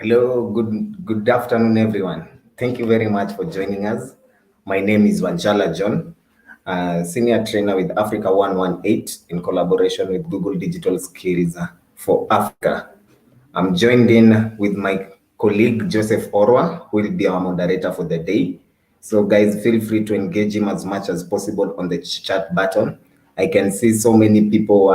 Hello, good afternoon, everyone. Thank you very much for joining us. My name is Wanchala John, senior trainer with Africa 118 in collaboration with Google Digital Skills for Africa. I'm joined in with my colleague Joseph Orwa, who will be our moderator for the day. So, guys, feel free to engage him as much as possible on the chat button. I can see so many people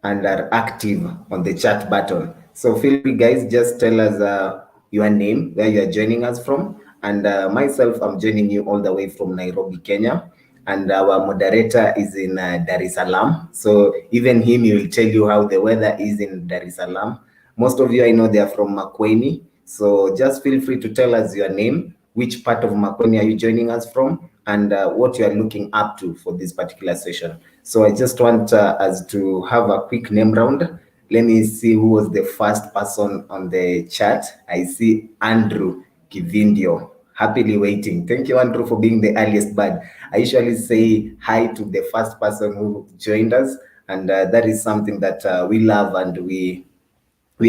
and are active on the chat button. So feel free, guys, just tell us your name, where you are joining us from. And myself, I'm joining you all the way from Nairobi, Kenya. And our moderator is in Dar es Salaam. So even him, he will tell you how the weather is in Dar es Salaam. Most of you, I know they are from Makueni. So just feel free to tell us your name, which part of Makueni are you joining us from, and what you are looking up to for this particular session. So I just want us to have a quick name round. Let me see who was the first person on the chat. I see Andrew Kivindio. Happily waiting. Thank you, Andrew, for being the earliest bird. I usually say hi to the first person who joined us, and that is something that we love, and we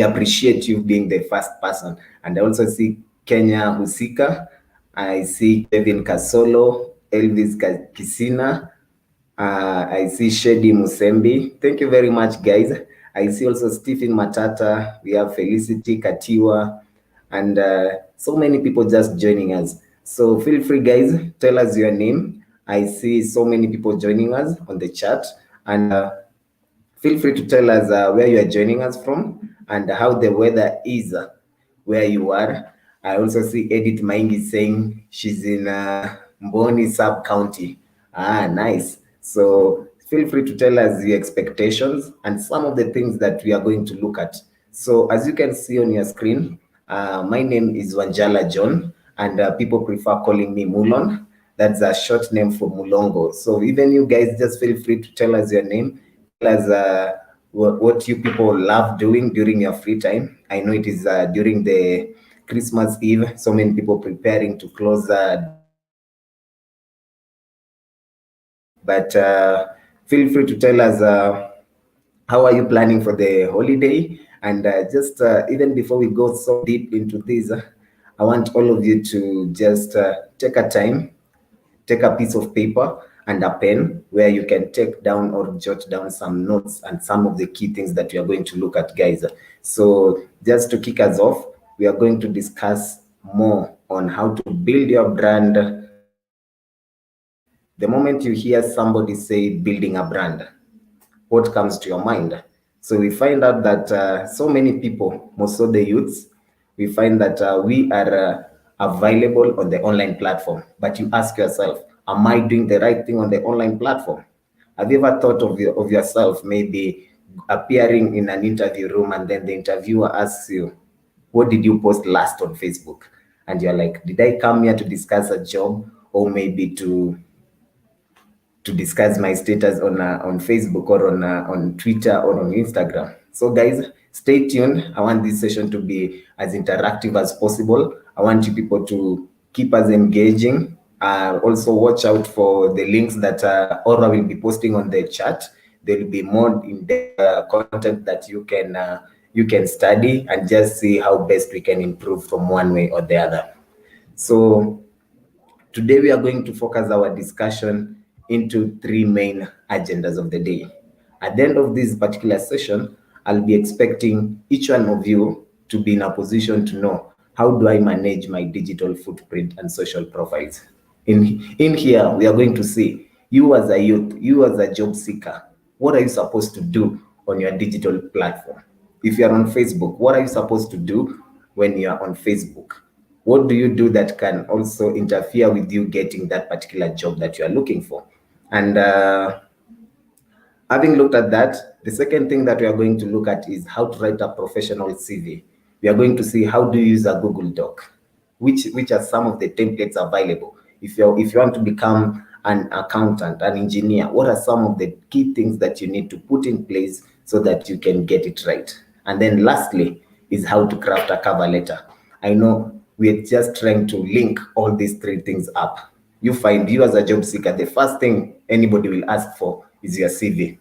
appreciate you being the first person. And I also see Kenya Husika. I see Kevin Kasolo, Elvis Kisina. I see Shedi Musembi. Thank you very much, guys. I see also Stephen Matata. We have Felicity Katiwa, and so many people just joining us. So feel free, guys, tell us your name. I see so many people joining us on the chat, and feel free to tell us where you are joining us from and how the weather is where you are. I also see Edith Maingi saying she's in Mboni sub-county. Nice. So feel free to tell us your expectations and some of the things that we are going to look at. So as you can see on your screen, my name is Wanjala John, and people prefer calling me Mulon. That's a short name for Mulongo. So even you guys, just feel free to tell us your name, tell us what you people love doing during your free time. I know it is during the Christmas Eve, so many people preparing to close but feel free to tell us how are you planning for the holiday. And just even before we go so deep into this, I want all of you to just take a time, take a piece of paper and a pen where you can take down or jot down some notes and some of the key things that we are going to look at, guys. So just to kick us off, we are going to discuss more on how to build your brand. The moment you hear somebody say building a brand, what comes to your mind? So we find out that so many people, most of the youths, we find that we are available on the online platform. But you ask yourself, am I doing the right thing on the online platform? Have you ever thought of yourself maybe appearing in an interview room and then the interviewer asks you, what did you post last on Facebook? And you're like, did I come here to discuss a job or maybe to discuss my status on Facebook or on Twitter or on Instagram? So guys, stay tuned. I want this session to be as interactive as possible. I want you people to keep us engaging. Also watch out for the links that Aura will be posting on the chat. There will be more in-depth content that you can study and just see how best we can improve from one way or the other. So today we are going to focus our discussion into three main agendas of the day. At the end of this particular session, I'll be expecting each one of you to be in a position to know, how do I manage my digital footprint and social profiles? In here, we are going to see, you as a youth, you as a job seeker, what are you supposed to do on your digital platform? If you're on Facebook, what are you supposed to do when you're on Facebook? What do you do that can also interfere with you getting that particular job that you are looking for? And having looked at that, the second thing that we are going to look at is how to write a professional CV. We are going to see how do you use a Google Doc, which are some of the templates available. If you want to become an accountant, an engineer, what are some of the key things that you need to put in place so that you can get it right? And then lastly is how to craft a cover letter. I know we're just trying to link all these three things up. You as a job seeker, the first thing anybody will ask for is your CV.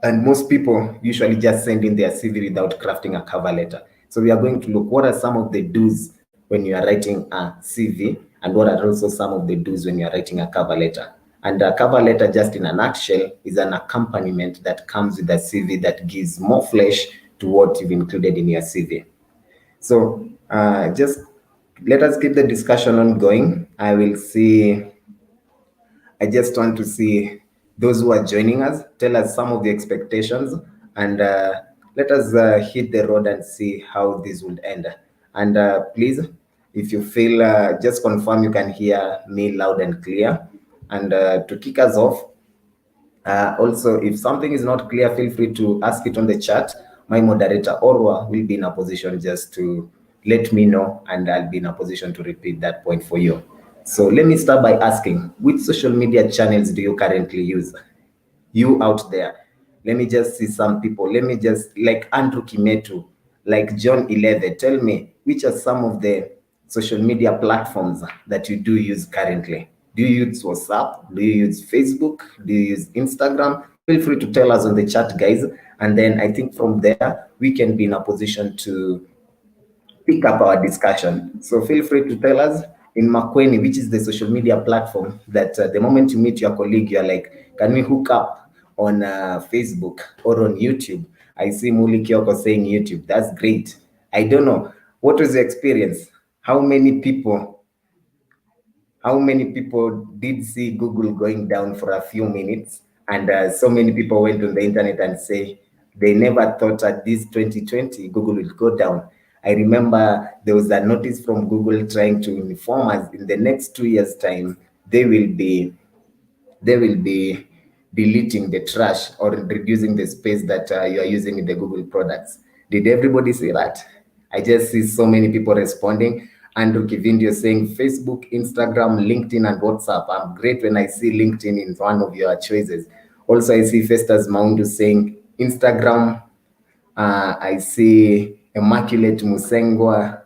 And most people usually just send in their CV without crafting a cover letter. So we are going to look what are some of the do's when you are writing a CV, and what are also some of the do's when you are writing a cover letter. And a cover letter, just in a nutshell, is an accompaniment that comes with a CV that gives more flesh to what you've included in your CV. So just let us keep the discussion on going. I just want to see those who are joining us, tell us some of the expectations, and let us hit the road and see how this will end. And please, if you feel, just confirm you can hear me loud and clear. And to kick us off, also, if something is not clear, feel free to ask it on the chat. My moderator, Orwa, will be in a position just to let me know, and I'll be in a position to repeat that point for you. So let me start by asking, which social media channels do you currently use? You out there, let me just see some people. Let me just, like Andrew Kimetu, like John 11, tell me which are some of the social media platforms that you do use currently. Do you use WhatsApp? Do you use Facebook? Do you use Instagram? Feel free to tell us on the chat, guys. And then I think from there, we can be in a position to pick up our discussion. So feel free to tell us in Makweni, which is the social media platform that the moment you meet your colleague, you're like, can we hook up on Facebook or on YouTube? I see Muli Kyoko saying YouTube. That's great. I don't know. What was the experience? How many people how many people did see Google going down for a few minutes? And so many people went on the internet and say they never thought at this 2020 Google will go down. I remember there was a notice from Google trying to inform us in the next 2 years' time they will be deleting the trash or reducing the space that you are using in the Google products. Did everybody say that? I just see so many people responding. Andrew Kivindio saying Facebook, Instagram, LinkedIn, and WhatsApp. I'm great when I see LinkedIn in one of your choices. Also, I see Festus Maundu saying Instagram. I see Immaculate Musengwa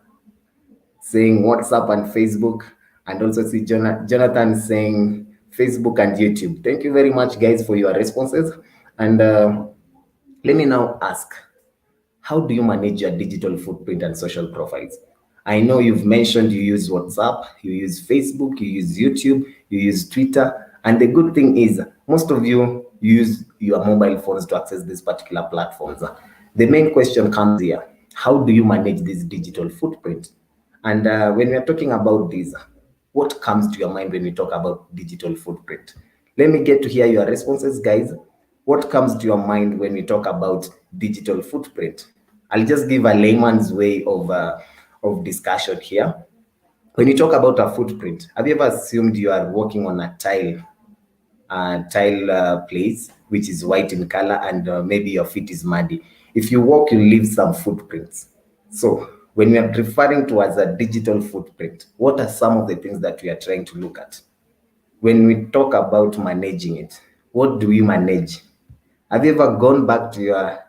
saying WhatsApp and Facebook, and also see Jonathan saying Facebook and YouTube. Thank you very much, guys, for your responses. And let me now ask, how do you manage your digital footprint and social profiles? I know you've mentioned you use WhatsApp, you use Facebook, you use YouTube, you use Twitter. And the good thing is, most of you use your mobile phones to access these particular platforms. The main question comes here: how do you manage this digital footprint? And when we're talking about this, what comes to your mind when we talk about digital footprint? Let me get to hear your responses, guys. What comes to your mind when we talk about digital footprint? I'll just give a layman's way of discussion here. When you talk about a footprint, have you ever assumed you are walking on a tile place, which is white in color, and maybe your feet is muddy? If you walk, you leave some footprints. So when we are referring to as a digital footprint, what are some of the things that we are trying to look at? When we talk about managing it, what do we manage? Have you ever gone back to your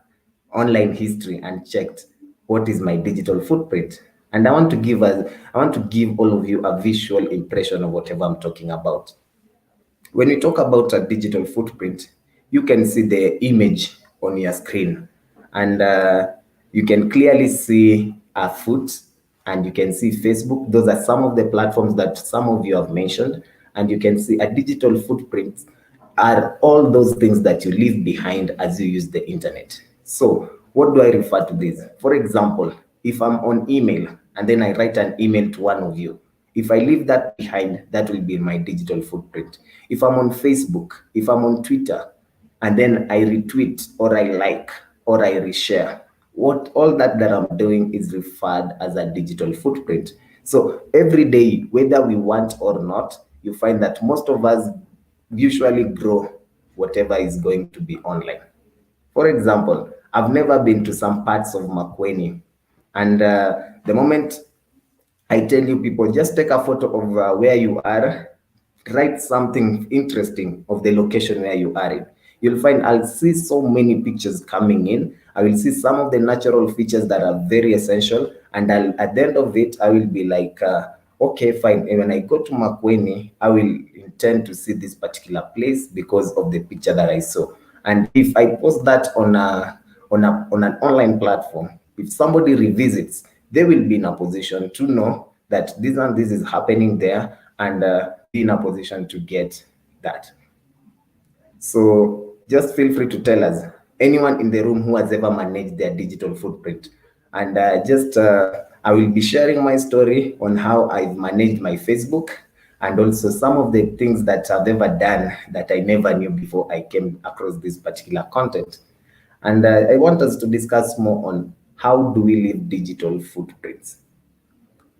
online history and checked what is my digital footprint? And I want to give all of you a visual impression of whatever I'm talking about. When you talk about a digital footprint, you can see the image on your screen, and you can clearly see a foot, and you can see Facebook. Those are some of the platforms that some of you have mentioned, and you can see a digital footprint are all those things that you leave behind as you use the internet. So what do I refer to this? For example, if I'm on email and then I write an email to one of you, if I leave that behind, that will be my digital footprint. If I'm on Facebook, if I'm on Twitter, and then I retweet or I like or I reshare, what all that I'm doing is referred as a digital footprint. So every day, whether we want or not, you find that most of us usually grow whatever is going to be online. For example, I've never been to some parts of Makweni, and the moment I tell you people, just take a photo of where you are, write something interesting of the location where you are in. You'll find I'll see so many pictures coming in. I will see some of the natural features that are very essential. And at the end of it, I will be like, okay, fine. And when I go to Makweni, I will intend to see this particular place because of the picture that I saw. And if I post that on an online platform, if somebody revisits, they will be in a position to know that this and this is happening there, and be in a position to get that. So just feel free to tell us, anyone in the room who has ever managed their digital footprint. And I will be sharing my story on how I've managed my Facebook, and also some of the things that I've ever done that I never knew before I came across this particular content. And I want us to discuss more on how do we leave digital footprints.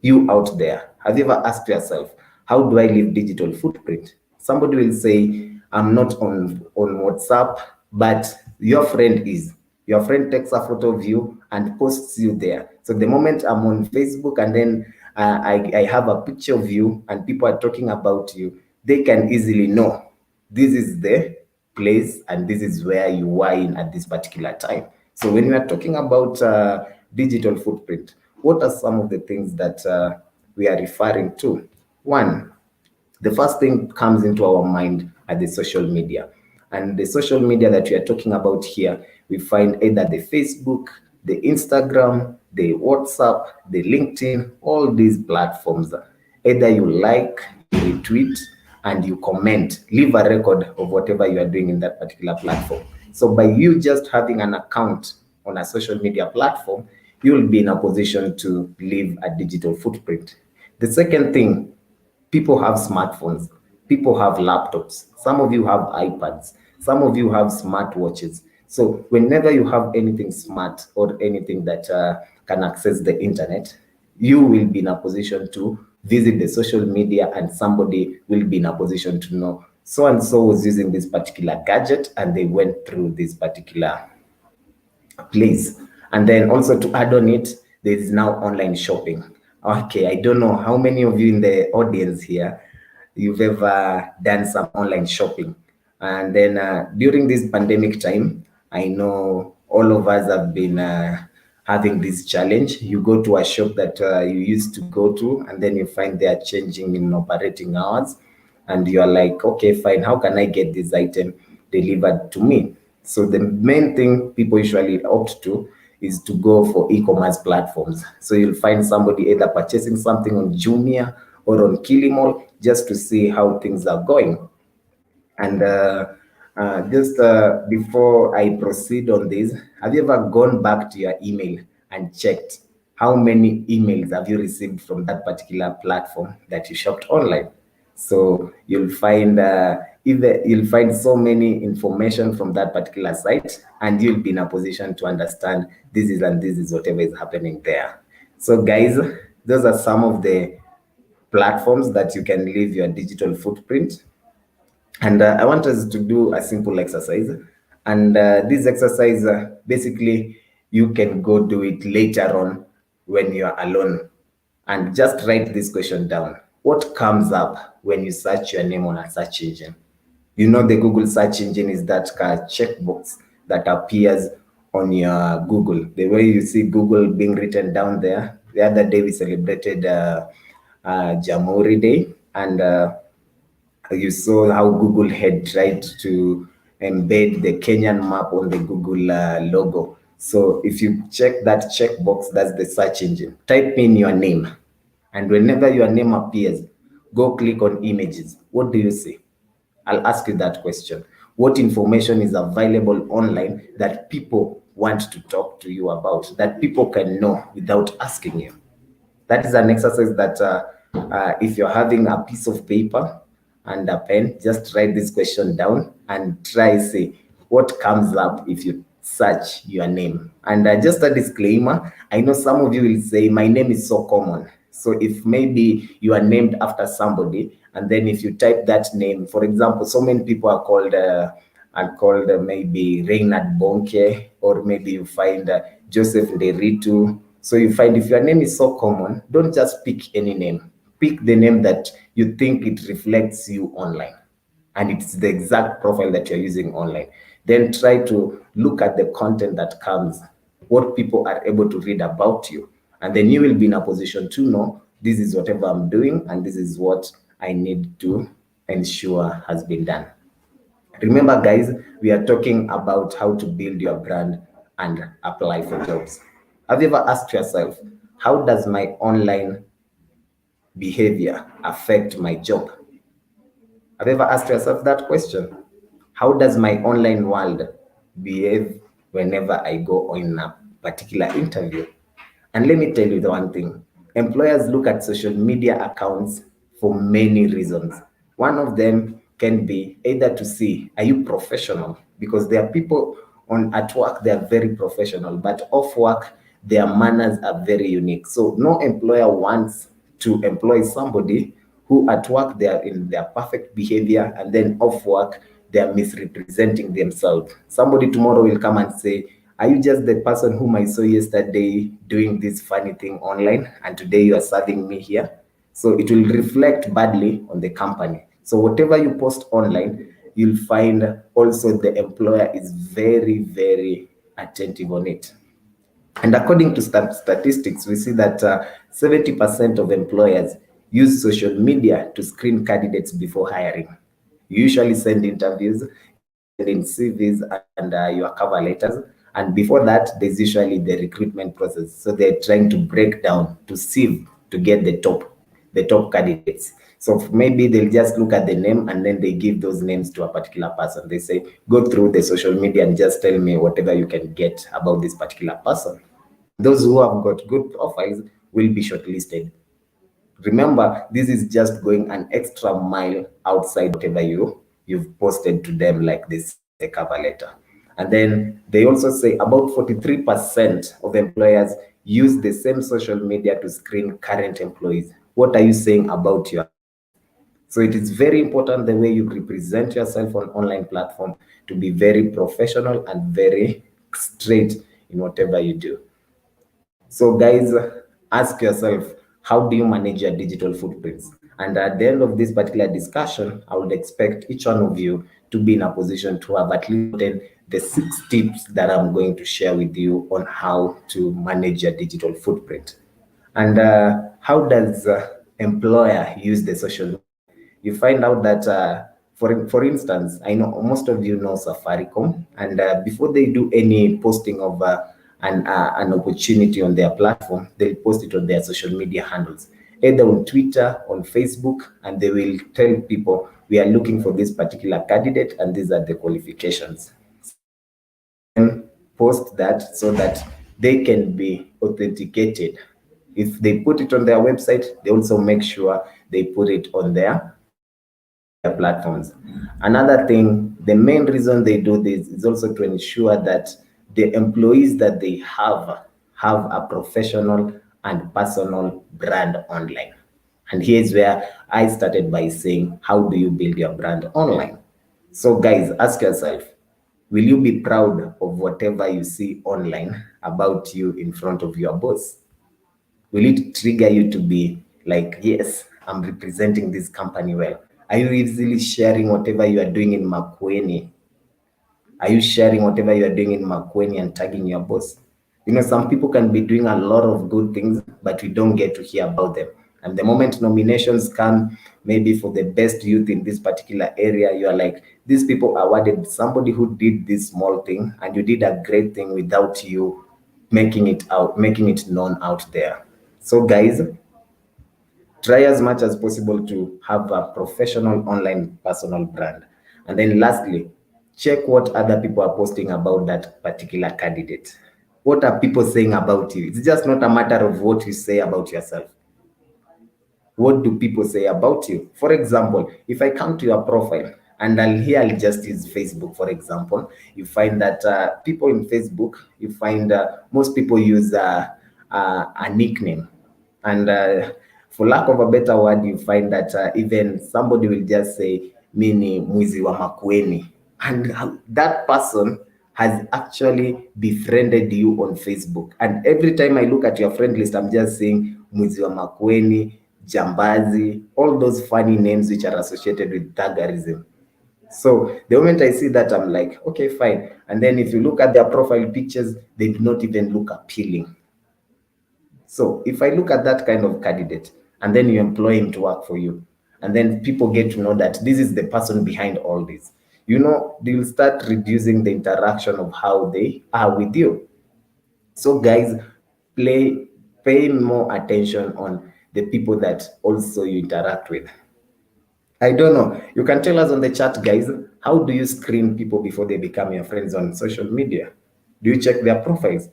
You out there, have you ever asked yourself, how do I leave digital footprint? Somebody will say, I'm not on WhatsApp, but your friend is. Your friend takes a photo of you and posts you there. So the moment I'm on Facebook, and then I have a picture of you and people are talking about you, they can easily know this is the place and this is where you were in at this particular time. So when we are talking about digital footprint, what are some of the things that we are referring to? One, the first thing comes into our mind are the social media. And the social media that we are talking about here, we find either the Facebook, the Instagram, the WhatsApp, the LinkedIn, all these platforms. Either you like, you retweet, and you comment, leave a record of whatever you are doing in that particular platform. So by you just having an account on a social media platform, you'll be in a position to leave a digital footprint. The second thing, people have smartphones, people have laptops, some of you have iPads, some of you have smartwatches. So whenever you have anything smart or anything that can access the internet, you will be in a position to visit the social media, and somebody will be in a position to know so and so was using this particular gadget and they went through this particular place. And then also to add on it, there is now online shopping. Okay, I don't know how many of you in the audience here, you've ever done some online shopping. And then during this pandemic time, I know all of us have been having this challenge. You go to a shop that you used to go to, and then you find they are changing in operating hours, and you are like, okay, fine, how can I get this item delivered to me? So the main thing people usually opt to is to go for e-commerce platforms. So you'll find somebody either purchasing something on Jumia or on Kilimall just to see how things are going. And just before I proceed on this, have you ever gone back to your email and checked how many emails have you received from that particular platform that you shopped online? So you'll find so many information from that particular site, and you'll be in a position to understand this is whatever is happening there. So guys, those are some of the platforms that you can leave your digital footprint. And I want us to do a simple exercise. And this exercise, basically, you can go do it later on when you're alone. And just write this question down. What comes up when you search your name on a search engine? You know, the Google search engine is that checkbox that appears on your Google. The way you see Google being written down there. The other day we celebrated Jamhuri Day, and you saw how Google had tried to embed the Kenyan map on the Google logo. So if you check that checkbox, that's the search engine. Type in your name, and whenever your name appears, go click on images. What do you see? I'll ask you that question. What information is available online that people want to talk to you about, that people can know without asking you? That is an exercise that if you're having a piece of paper and a pen, just write this question down and try say what comes up if you search your name. And just a disclaimer, I know some of you will say my name is so common. So if maybe you are named after somebody, and then if you type that name, for example, so many people are called maybe Reynard Bonke, or maybe you find Joseph Nderitu. So you find if your name is so common, don't just pick any name. Pick the name that you think it reflects you online, and it's the exact profile that you're using online. Then try to look at the content that comes, what people are able to read about you. And then you will be in a position to know this is whatever I'm doing, and this is what I need to ensure has been done. Remember, guys, we are talking about how to build your brand and apply for jobs. Have you ever asked yourself, how does my online behavior affect my job? Have you ever asked yourself that question? How does my online world behave whenever I go on a particular interview? And let me tell you the one thing, employers look at social media accounts for many reasons. One of them can be either to see, are you professional? Because there are people on at work, they are very professional, but off work, their manners are very unique. So no employer wants to employ somebody who at work they are in their perfect behavior and then off work they are misrepresenting themselves. Somebody tomorrow will come and say, are you just the person whom I saw yesterday doing this funny thing online and today you are serving me here? So it will reflect badly on the company. So whatever you post online, you'll find also the employer is very, very attentive on it. And according to statistics, we see that 70% of employers use social media to screen candidates before hiring. You usually send interviews, you send in CVs and your cover letters. And before that, there's usually the recruitment process. So they're trying to break down, to sieve, to get the top candidates. So maybe they'll just look at the name and then they give those names to a particular person. They say, go through the social media and just tell me whatever you can get about this particular person. And those who have got good profiles will be shortlisted. Remember, this is just going an extra mile outside whatever you've posted to them, like this in the cover letter. And then they also say about 43% of employers use the same social media to screen current employees. What are you saying about yourself? So it is very important the way you represent yourself on online platform to be very professional and very straight in whatever you do. So, guys, ask yourself, how do you manage your digital footprints? And at the end of this particular discussion, I would expect each one of you to be in a position to have at least gotten the 6 tips that I'm going to share with you on how to manage your digital footprint. And how does employer use the social media? You find out that, for instance, I know most of you know Safaricom, and before they do any posting of an opportunity on their platform, they'll post it on their social media handles, either on Twitter, on Facebook, and they will tell people, we are looking for this particular candidate, and these are the qualifications. Them post that so that they can be authenticated. If they put it on their website, they also make sure they put it on their social media platforms. Another thing, the main reason they do this is also to ensure that the employees that they have a professional and personal brand online. And here's where I started by saying, how do you build your brand online? So, guys, ask yourself, will you be proud of whatever you see online about you in front of your boss? Will it trigger you to be like, yes, I'm representing this company well? Are you easily sharing whatever you are doing in Makueni? Are you sharing whatever you are doing in Makueni and tagging your boss? You know, some people can be doing a lot of good things, but we don't get to hear about them. And the moment nominations come, maybe for the best youth in this particular area, you are like, these people awarded somebody who did this small thing, and you did a great thing without you making it known out there. So, guys, try as much as possible to have a professional online personal brand. And then lastly, check what other people are posting about that particular candidate. What are people saying about you? It's just not a matter of what you say about yourself. What do people say about you? For example, if I come to your profile and I'll just use Facebook, for example, you find that people in Facebook, you find most people use a nickname. And for lack of a better word, you find that even somebody will just say, Mini Mwizi wa Makueni. And that person has actually befriended you on Facebook. And every time I look at your friend list, I'm just saying Mwizi wa Makueni, Jambazi, all those funny names which are associated with thuggerism. So the moment I see that, I'm like, okay, fine. And then if you look at their profile pictures, they do not even look appealing. So if I look at that kind of candidate and then you employ him to work for you, and then people get to know that this is the person behind all this, they'll start reducing the interaction of how they are with you. So guys, play pay more attention on the people that also you interact with. I don't know. You can tell us on the chat, guys, how do you screen people before they become your friends on social media? Do you check their profiles?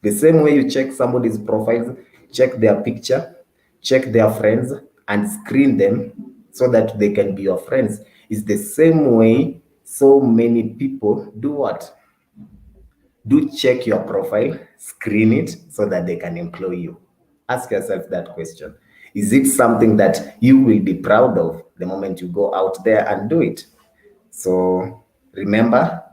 The same way you check somebody's profiles, check their picture, check their friends, and screen them so that they can be your friends. It's the same way so many people do what? Do check your profile, screen it so that they can employ you. Ask yourself that question. Is it something that you will be proud of the moment you go out there and do it? So remember,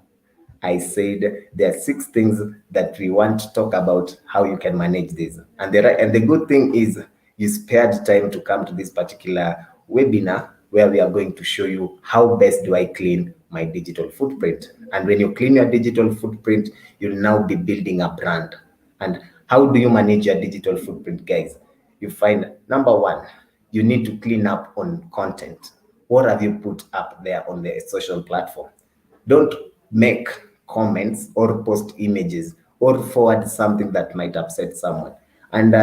I said there are 6 things that we want to talk about how you can manage this. And the good thing is you spared time to come to this particular webinar where we are going to show you how best do I clean my digital footprint. And when you clean your digital footprint, you'll now be building a brand. And how do you manage your digital footprint, guys? You find number one, you need to clean up on content. What have you put up there on the social platform? Don't make comments or post images or forward something that might upset someone. And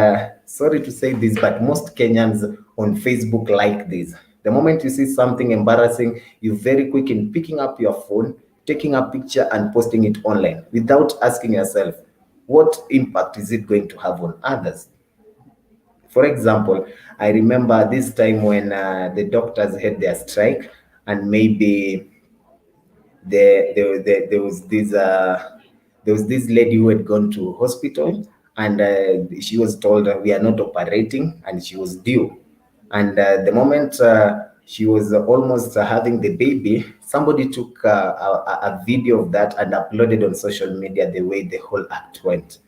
sorry to say this, but most Kenyans on Facebook like this. The moment you see something embarrassing, you're very quick in picking up your phone, taking a picture and posting it online without asking yourself, what impact is it going to have on others? For example, I remember this time when the doctors had their strike, and maybe there was this lady who had gone to hospital, and she was told we are not operating, and she was due. And the moment she was almost having the baby, somebody took a video of that and uploaded on social media the way the whole act went.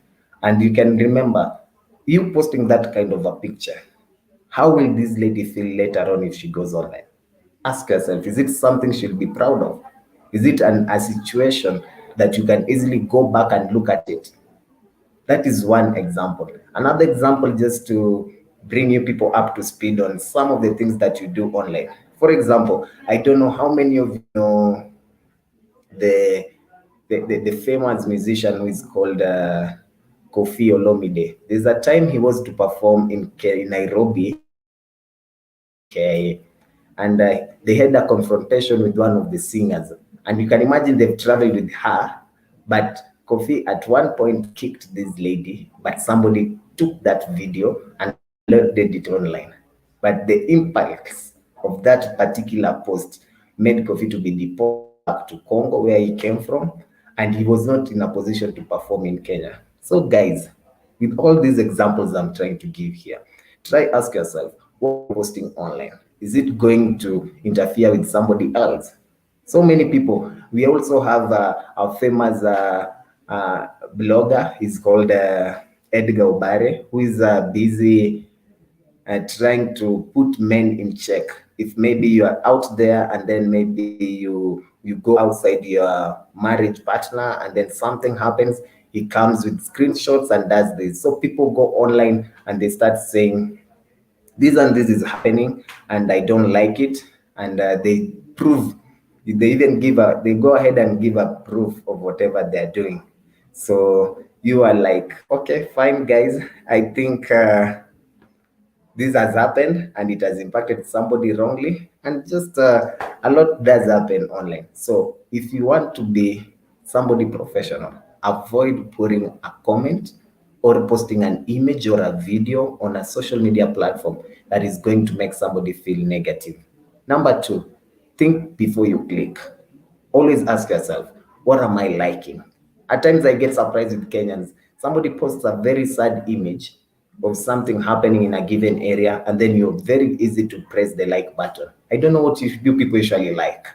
And you can remember, you posting that kind of a picture, how will this lady feel later on if she goes online? Ask yourself, is it something she'll be proud of? Is it a situation that you can easily go back and look at it? That is one example. Another example, just to bring you people up to speed on some of the things that you do online. For example, I don't know how many of you know the the famous musician who is called Kofi Olomide. There's a time he was to perform in Nairobi, KIA, and they had a confrontation with one of the singers. And you can imagine they've traveled with her, but Kofi at one point kicked this lady, but somebody took that video and uploaded it online. But the impacts of that particular post made Kofi to be deported back to Congo, where he came from, and he was not in a position to perform in Kenya. So, guys, with all these examples I'm trying to give here, try ask yourself, what you're posting online, is it going to interfere with somebody else? So many people. We also have our famous blogger. He's called Edgar Obare, who is busy trying to put men in check. If maybe you are out there and then maybe you go outside your marriage partner and then something happens, he comes with screenshots and does this. So people go online and they start saying, this and this is happening and I don't like it, and they prove, they even they go ahead and give a proof of whatever they're doing. So you are like, okay, fine guys, I think this has happened and it has impacted somebody wrongly, and just a lot does happen online. So if you want to be somebody professional, avoid putting a comment or posting an image or a video on a social media platform that is going to make somebody feel negative. Number two, think before you click. Always ask yourself, what am I liking? At times I get surprised with Kenyans. Somebody posts a very sad image of something happening in a given area, and then you're very easy to press the like button. I don't know what you people usually like.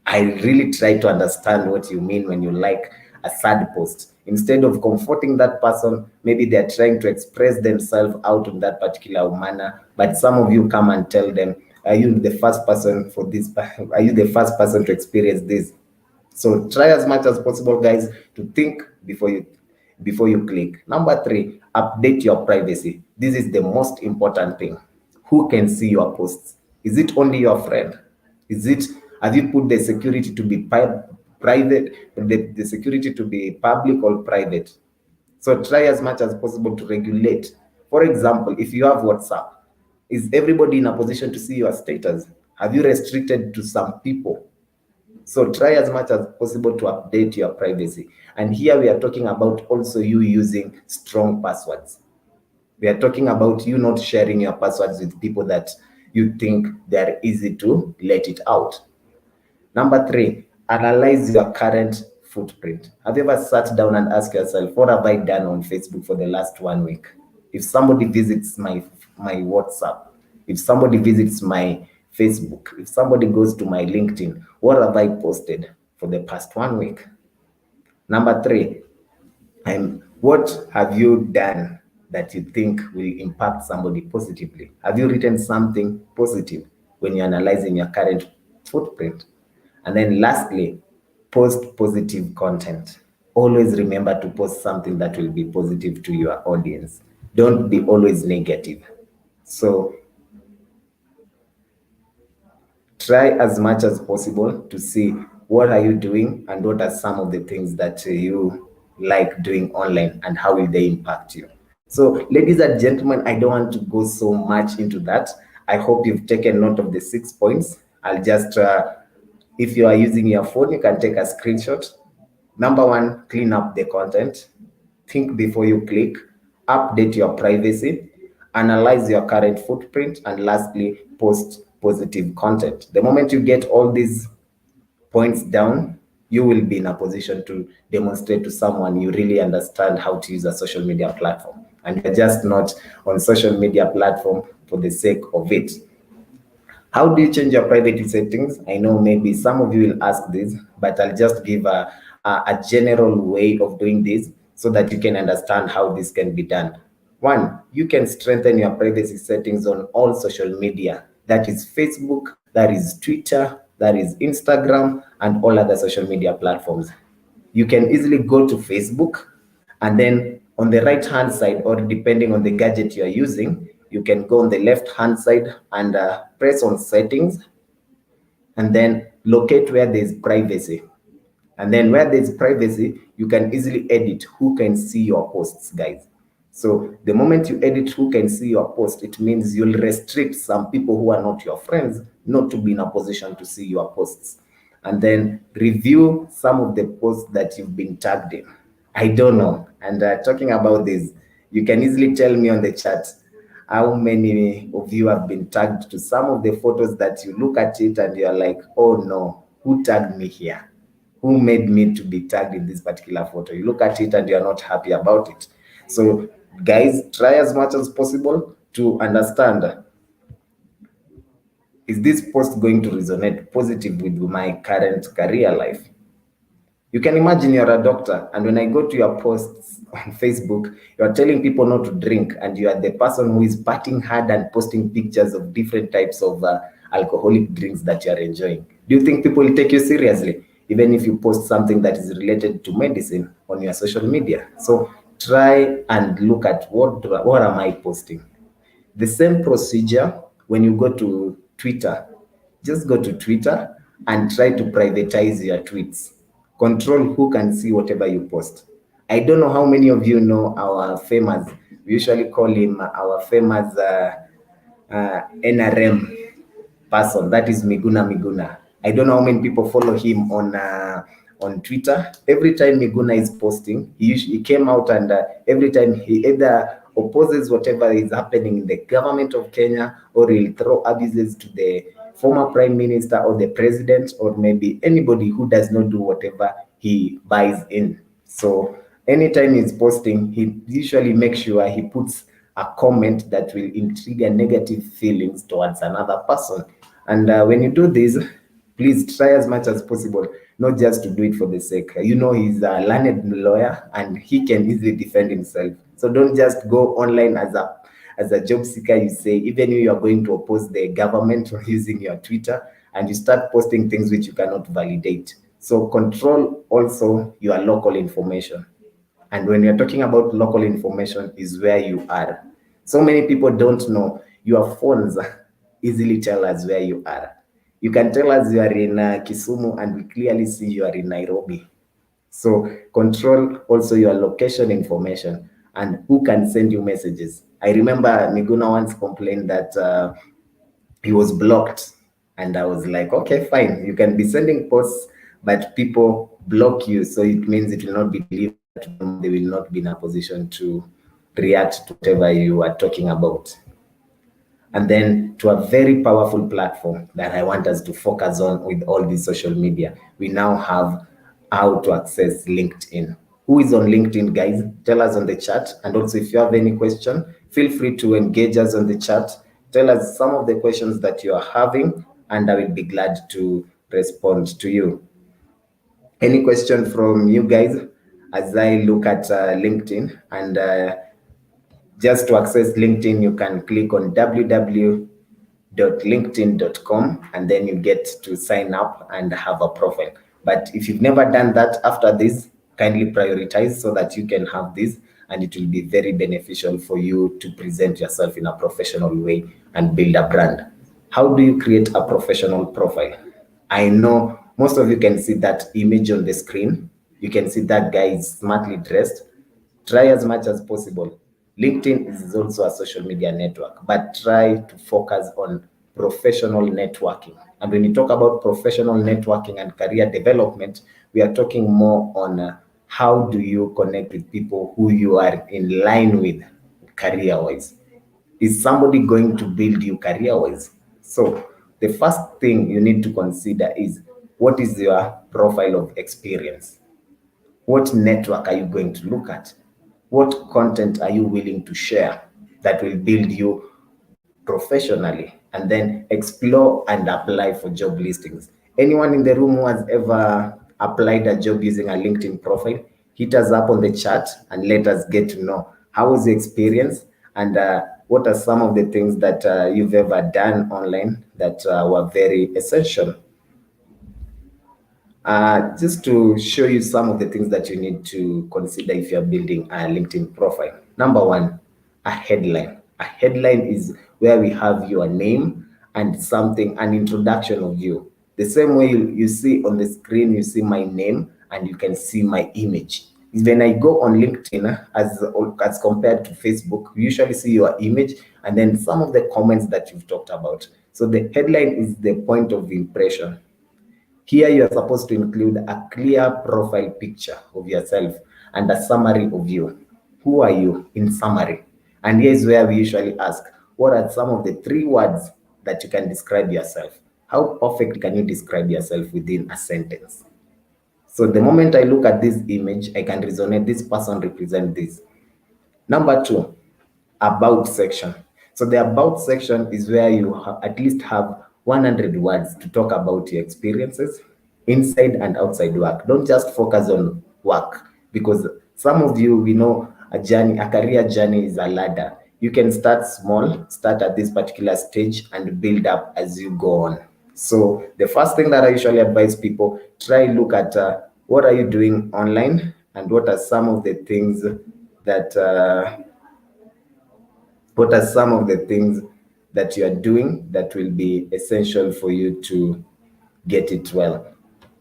I really try to understand what you mean when you like a sad post. Instead of comforting that person, maybe they're trying to express themselves out in that particular manner. But some of you come and tell them, are you the first person for this? Are you the first person to experience this? So try as much as possible, guys, to think before you click. Number three, update your privacy. This is the most important thing. Who can see your posts? Is it only your friend? Is it Have you put the security to be private, the security to be public or private? So try as much as possible to regulate. For example, if you have WhatsApp, is everybody in a position to see your status? Have you restricted to some people? So try as much as possible to update your privacy. And here we are talking about also you using strong passwords. We are talking about you not sharing your passwords with people that you think they're easy to let it out. Number 3, analyze your current footprint. Have you ever sat down and asked yourself, what have I done on Facebook for the last 1 week? If somebody visits my WhatsApp, if somebody visits my Facebook, if somebody goes to my LinkedIn, what have I posted for the past 1 week? Number 3, what have you done that you think will impact somebody positively? Have you written something positive when you're analyzing your current footprint? And then lastly, post positive content. Always remember to post something that will be positive to your audience. Don't be always negative. So try as much as possible to see what are you doing and what are some of the things that you like doing online and how will they impact you. So ladies and gentlemen, I don't want to go so much into that. I hope you've taken note of the 6 points. I'll just if you are using your phone, you can take a screenshot. Number 1, clean up the content. Think before you click. Update your privacy. Analyze your current footprint. And lastly, post positive content. The moment you get all these points down, you will be in a position to demonstrate to someone you really understand how to use a social media platform. And you're just not on social media platform for the sake of it. How do you change your privacy settings? I know maybe some of you will ask this, but I'll just give a general way of doing this so that you can understand how this can be done. 1, you can strengthen your privacy settings on all social media. That is Facebook, that is Twitter, that is Instagram, and all other social media platforms. You can easily go to Facebook, and then on the right hand side, or depending on the gadget you're using, you can go on the left hand side and press on settings, and then locate where there's privacy. And then where there's privacy, you can easily edit who can see your posts, guys. So the moment you edit who can see your post, it means you'll restrict some people who are not your friends not to be in a position to see your posts. And then review some of the posts that you've been tagged in. I don't know. And talking about this, you can easily tell me on the chat how many of you have been tagged to some of the photos that you look at it and you're like, oh no, who tagged me here? Who made me to be tagged in this particular photo? You look at it and you're not happy about it. So guys, try as much as possible to understand, is this post going to resonate positive with my current career life? You can imagine you're a doctor, and when I go to your posts on Facebook, you're telling people not to drink, and you are the person who is partying hard and posting pictures of different types of alcoholic drinks that you are enjoying. Do you think people will take you seriously, even if you post something that is related to medicine on your social media? So try and look at what am I posting? The same procedure when you go to Twitter. Just go to Twitter and try to privatize your tweets. Control who can see whatever you post. I don't know how many of you know our famous, we usually call him our famous NRM person. That is Miguna Miguna. I don't know how many people follow him on Twitter. Every time Miguna is posting, he came out and every time he either opposes whatever is happening in the government of Kenya, or he'll throw abuses to the former prime minister or the president, or maybe anybody who does not do whatever he buys in. So anytime he's posting, he usually makes sure he puts a comment that will trigger negative feelings towards another person. And when you do this, please try as much as possible, not just to do it for the sake. You know, he's a learned lawyer and he can easily defend himself. So don't just go online as a job seeker. You say, even if you are going to oppose the government using your Twitter, and you start posting things which you cannot validate. So control also your local information. And when you're talking about local information, is where you are. So many people don't know your phones easily tell us where you are. You can tell us you are in Kisumu and we clearly see you are in Nairobi. So control also your location information and who can send you messages. I remember Miguna once complained that he was blocked, and I was like, okay, fine, you can be sending posts, but people block you, so it means it will not be delivered to them. They will not be in a position to react to whatever you are talking about. And then to a very powerful platform that I want us to focus on with all these social media. We now have how to access LinkedIn. Who is on LinkedIn, guys? Tell us on the chat. And also, if you have any question, feel free to engage us on the chat. Tell us some of the questions that you are having, and I will be glad to respond to you. Any question from you guys as I look at LinkedIn? And just to access LinkedIn, you can click on www.linkedin.com and then you get to sign up and have a profile. But if you've never done that, after this, kindly prioritize so that you can have this, and it will be very beneficial for you to present yourself in a professional way and build a brand. How do you create a professional profile? I know most of you can see that image on the screen. You can see that guy is smartly dressed. Try as much as possible. LinkedIn is also a social media network, but try to focus on professional networking. And when you talk about professional networking and career development, we are talking more on how do you connect with people who you are in line with career-wise. Is somebody going to build you career-wise? So the first thing you need to consider is, what is your profile of experience? What network are you going to look at? What content are you willing to share that will build you professionally? And then explore and apply for job listings. Anyone in the room who has ever applied a job using a LinkedIn profile, hit us up on the chat and let us get to know how was the experience, and what are some of the things that you've ever done online that were very essential. Just to show you some of the things that you need to consider if you're building a LinkedIn profile. Number one, a headline. A headline is where we have your name and something, an introduction of you. The same way you see on the screen, you see my name and you can see my image. When I go on LinkedIn, as compared to Facebook, you usually see your image and then some of the comments that you've talked about. So the headline is the point of impression. Here you are supposed to include a clear profile picture of yourself and a summary of you. Who are you in summary? And here is where we usually ask, what are some of the 3 words that you can describe yourself? How perfect can you describe yourself within a sentence? So the moment I look at this image, I can resonate, this person represents this. Number two, about section. So the about section is where you at least have 100 words to talk about your experiences inside and outside work. Don't just focus on work, because some of you, we know a career journey is a ladder. You can start small, start at this particular stage and build up as you go on. So the first thing that I usually advise people, try look at what are you doing online and what are some of the things that you are doing that will be essential for you to get it well.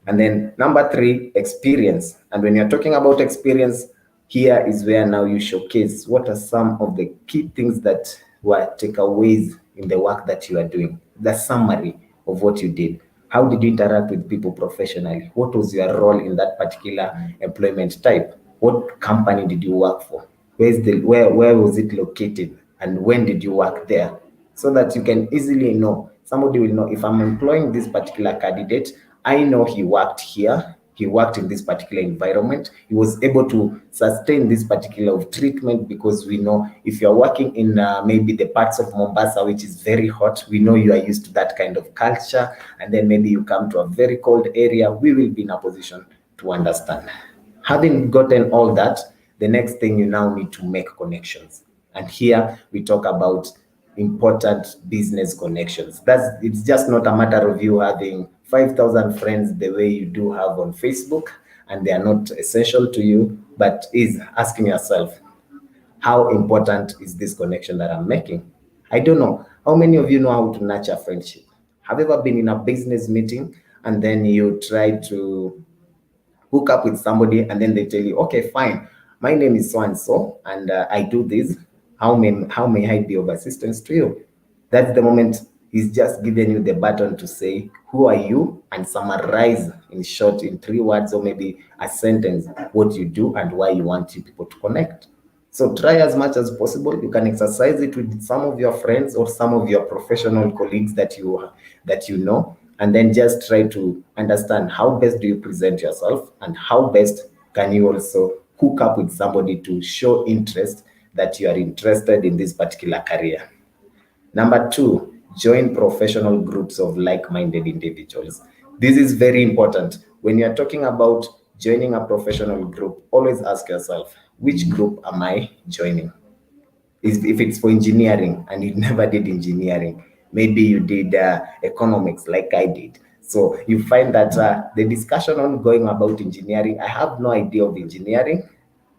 And then number three, experience. And when you're talking about experience, here is where now you showcase what are some of the key things that were takeaways in the work that you are doing, the summary of what you did. How did you interact with people professionally? What was your role in that particular employment type? What company did you work for? Where was it located? And when did you work there? So that you can easily know, somebody will know, if I'm employing this particular candidate, I know he worked here, he worked in this particular environment, he was able to sustain this particular treatment, because we know if you're working in maybe the parts of Mombasa, which is very hot, we know you are used to that kind of culture, and then maybe you come to a very cold area, we will be in a position to understand. Having gotten all that, the next thing, you now need to make connections. And here we talk about important business connections. It's just not a matter of you having 5,000 friends the way you do have on Facebook, and they are not essential to you, but is asking yourself, how important is this connection that I'm making? I don't know. How many of you know how to nurture friendship? Have you ever been in a business meeting and then you try to hook up with somebody and then they tell you, okay, fine, my name is so and so, and I do this. How may I be of assistance to you? That's the moment he's just given you the button to say, who are you? And summarize in short, in 3 words or maybe a sentence, what you do and why you want you people to connect. So try as much as possible. You can exercise it with some of your friends or some of your professional colleagues that you know, and then just try to understand how best do you present yourself and how best can you also hook up with somebody to show interest that you are interested in this particular career. Number two, join professional groups of like-minded individuals. This is very important. When you're talking about joining a professional group, always ask yourself, which group am I joining? If it's for engineering and you never did engineering, maybe you did economics like I did. So you find that the discussion ongoing about engineering, I have no idea of engineering,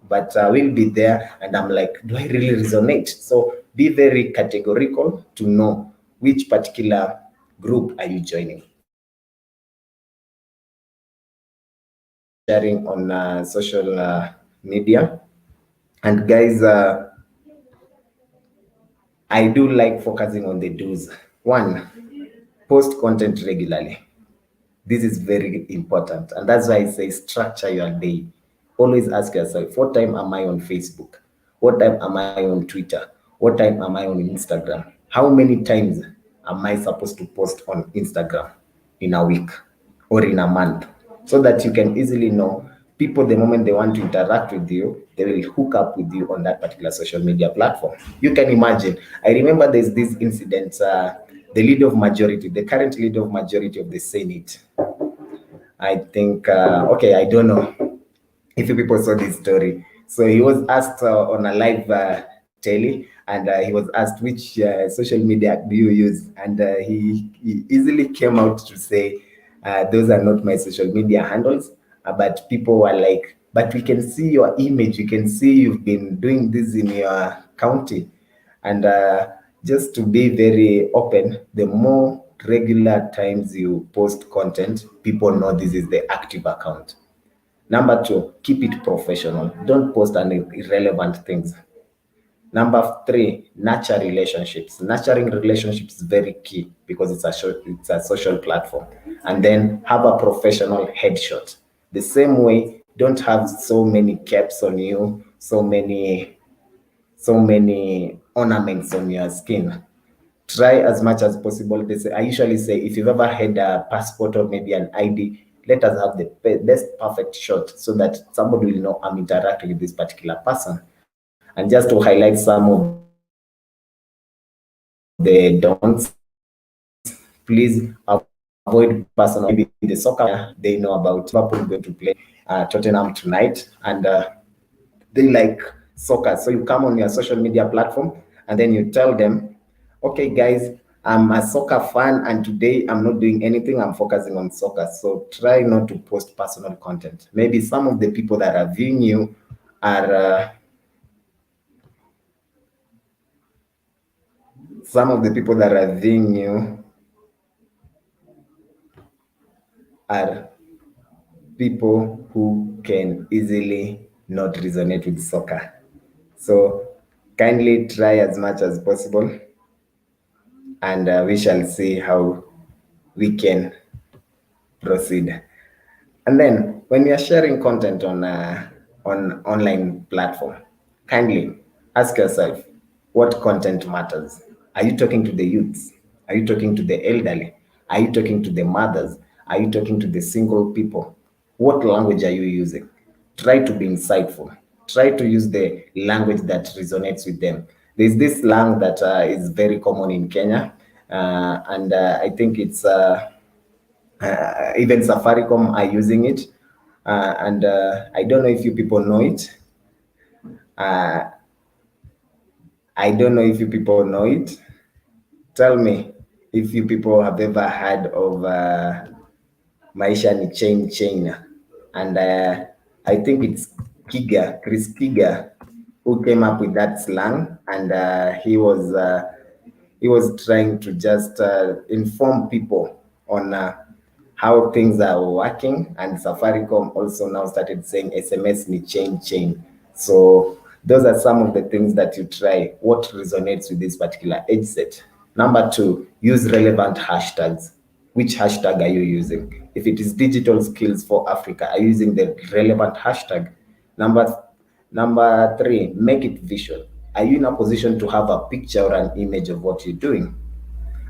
but we'll be there and I'm like, do I really resonate? So be very categorical to know which particular group are you joining. Sharing on social media. And guys, I do like focusing on the do's. One, post content regularly. This is very important. And that's why I say structure your day. Always ask yourself, what time am I on Facebook? What time am I on Twitter? What time am I on Instagram? How many times am I supposed to post on Instagram in a week or in a month? So that you can easily know people, the moment they want to interact with you, they will hook up with you on that particular social media platform. You can imagine. I remember there's this incident, the leader of majority, the current leader of majority of the Senate, I think, okay, I don't know if you people saw this story. So he was asked on a live telly, and he was asked, which social media do you use? And he easily came out to say, those are not my social media handles. But people were like, but we can see your image. We can see you've been doing this in your county. And just to be very open, the more regular times you post content, people know this is the active account. Number two, keep it professional. Don't post irrelevant things. Number three, nurture relationships. Nurturing relationships is very key because it's a social platform. And then have a professional headshot. The same way, don't have so many caps on you, so many ornaments on your skin. Try as much as possible. I usually say, if you've ever had a passport or maybe an ID, let us have the best perfect shot so that somebody will know I'm interacting with this particular person. And just to highlight some of the don'ts, please avoid personal. Maybe the soccer, they know about Liverpool going to play Tottenham tonight, and they like soccer. So you come on your social media platform and then you tell them, okay, guys, I'm a soccer fan and today I'm not doing anything. I'm focusing on soccer. So try not to post personal content. Maybe some of the people that are viewing you are some of the people that are viewing you are people who can easily not resonate with soccer. So kindly try as much as possible, and we shall see how we can proceed. And then when you're sharing content on online platform, kindly ask yourself, what content matters? Are you talking to the youths? Are you talking to the elderly? Are you talking to the mothers? Are you talking to the single people? What language are you using? Try to be insightful. Try to use the language that resonates with them. There's this slang that is very common in Kenya, and I think it's even Safaricom are using it, and I don't know if you people know it. Uh, I don't know if you people know it. Tell me if you people have ever heard of Maisha ni chain, and I think it's Chris Kiga, who came up with that slang, and he was He was trying to just inform people on how things are working, and Safaricom also now started saying SMS ni chain. So those are some of the things that you try, what resonates with this particular age set. Number two, use relevant hashtags. Which hashtag are you using? If it is digital skills for Africa, are you using the relevant hashtag? Number three, make it visual. Are you in a position to have a picture or an image of what you're doing?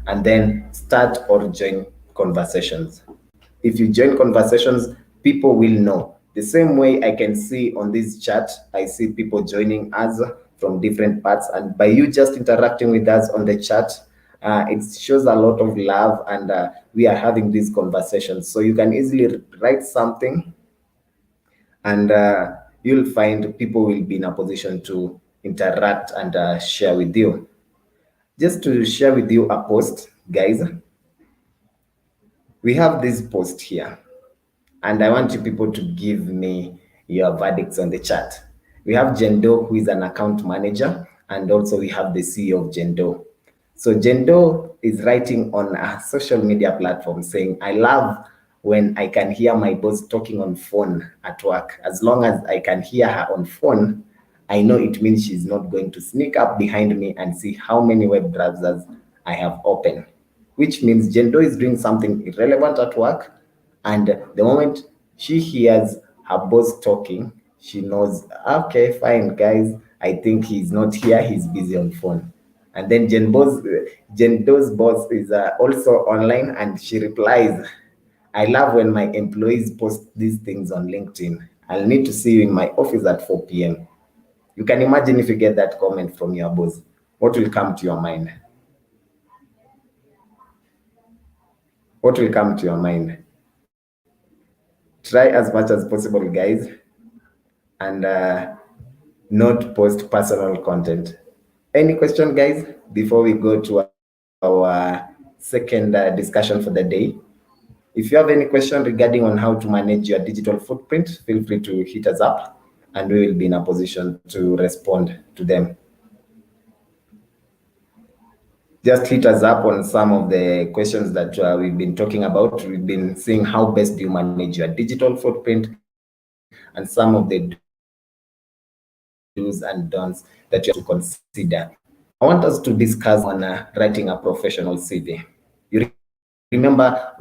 And then start or join conversations. If you join conversations, people will know. The same way I can see on this chat, I see people joining us from different parts. And by you just interacting with us on the chat, it shows a lot of love, and we are having these conversations. So you can easily write something, and you'll find people will be in a position to interact and share with you. Just to share with you a post, guys, we have this post here, and I want you people to give me your verdicts on the chat. We have Jendo, who is an account manager, and also we have the CEO of Jendo. So Jendo is writing on a social media platform saying, I love when I can hear my boss talking on phone at work. As long as I can hear her on phone, I know it means she's not going to sneak up behind me and see how many web browsers I have open, which means Jendo is doing something irrelevant at work. And the moment she hears her boss talking, she knows, okay, fine, guys, I think he's not here, he's busy on phone. And then Jendo's boss is also online, and she replies, I love when my employees post these things on LinkedIn. I'll need to see you in my office at 4 p.m. You can imagine if you get that comment from your boss, what will come to your mind? What will come to your mind? Try as much as possible, guys, and not post personal content. Any question, guys, before we go to our second discussion for the day? If you have any question regarding on how to manage your digital footprint, feel free to hit us up, and we will be in a position to respond to them. Just hit us up on some of the questions that we've been talking about. We've been seeing how best do you manage your digital footprint, and some of the do's and don'ts that you have to consider. I want us to discuss on writing a professional CV. You remember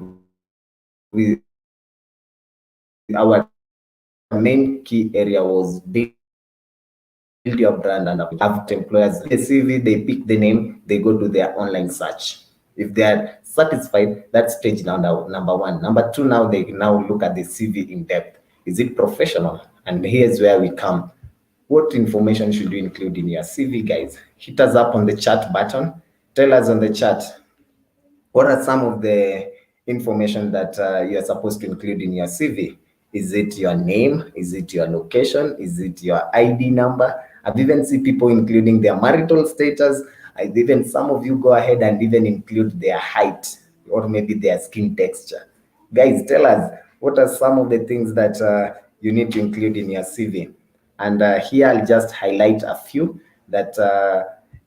our main key area was build your brand and have employers the CV, they pick the name, they go do their online search. If they are satisfied, that's stage number one. Number two, now they now look at the CV in depth. Is it professional? And here's where we come. What information should you include in your CV, guys? Hit us up on the chat button. Tell us on the chat, what are some of the information that you're supposed to include in your CV? Is it your name? Is it your location? Is it your ID number? I've even seen people including their marital status. I've even some of you go ahead and even include their height or maybe their skin texture. Guys, tell us, what are some of the things that you need to include in your CV? And here I'll just highlight a few that